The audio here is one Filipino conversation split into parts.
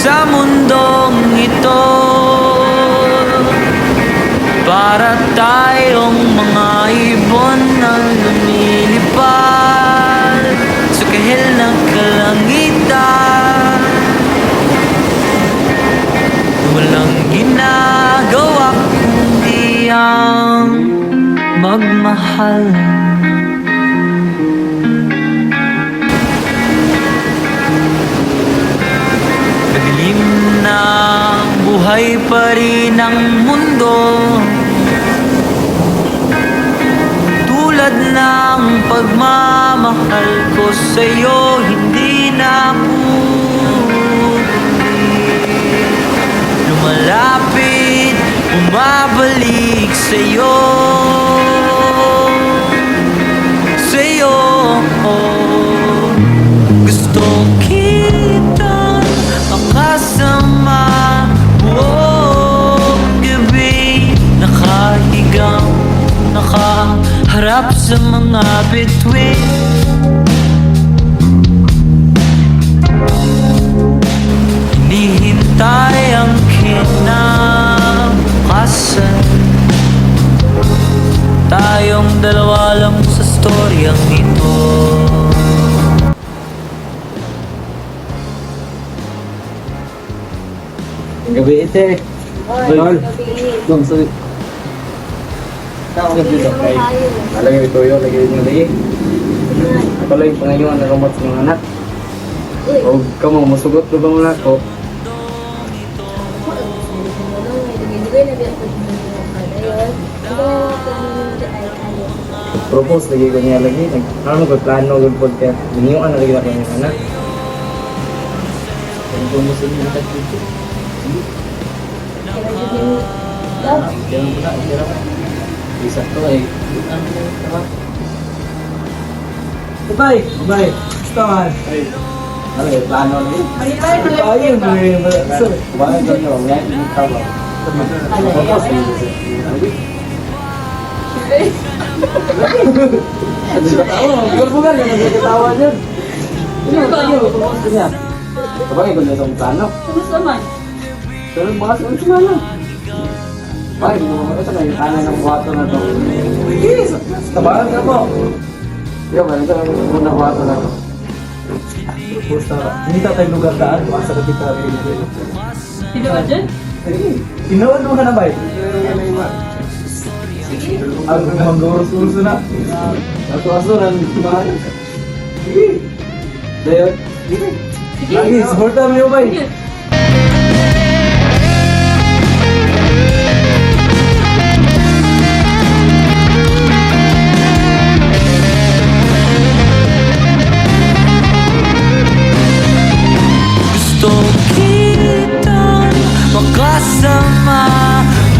sa mundong ito, para tayong mga ibon na lumilipad sa kahil ng kalangitan. Walang ginagawa kundi ang magmahal. Madilim na buhay pa rin ang mundo, tulad ng pagmamahal ko sa'yo, hindi na lumalapit, bumabalik sa'yo, sa'yo. Gusto kitang makasama buong gabi, nakahigang, nakaharap sa mga bituin. Hinihintay ang kinabukasan, tayong dalawa lang sa storyang ito. Gabi ite. Tol. Dong, sorry. Gabi dito kay. Alagay ito yun, lagay yung lagi. Patuloy pangayon na rumot sa mga anak. O kamu masugot ko ba muna ko? Propose lagi ko niya lagi. Ano ko plano ko podcast. Biniyuan na lagi ako yung anak. Ano po mo sa mga anak dito? Jangan pula, jangan. Bisa tu ay. Bye, bye. Selamat. Ano yung plano niyo? Ayun, sir. Bakit nyo? Ngayon, yung tawag. Propose niyo. Bukan yang masih ketawa aja. Ini tanya propose niya. Sabagay ko niya itong plano. Naman. Pero bahas ulit sumala. Ay, ito na yung kanan ng buhato na ito. Yes! Tabaran ka po. Yo, ito na yung unang buhato na ito. Basta, hindi tayo lugar daan. Basta ka kita rin. Hindi ba dyan? Inawad mo ka na ba? Ang manggurus-urus na. Aso-aso na. Sige. Dayon. Lagi, supportan mo yun ba? Gusto kitang makasama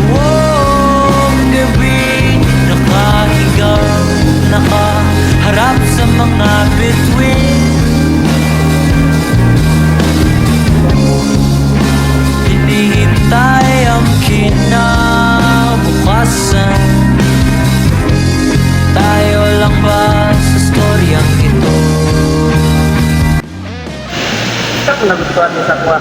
buong gabi, nakahigang, nakaharap sa mga bituin. Hinihintay ang kinabukasan, tayo lang ba sa storyang ito? Ito kung nagustuhan niyo sa kuha.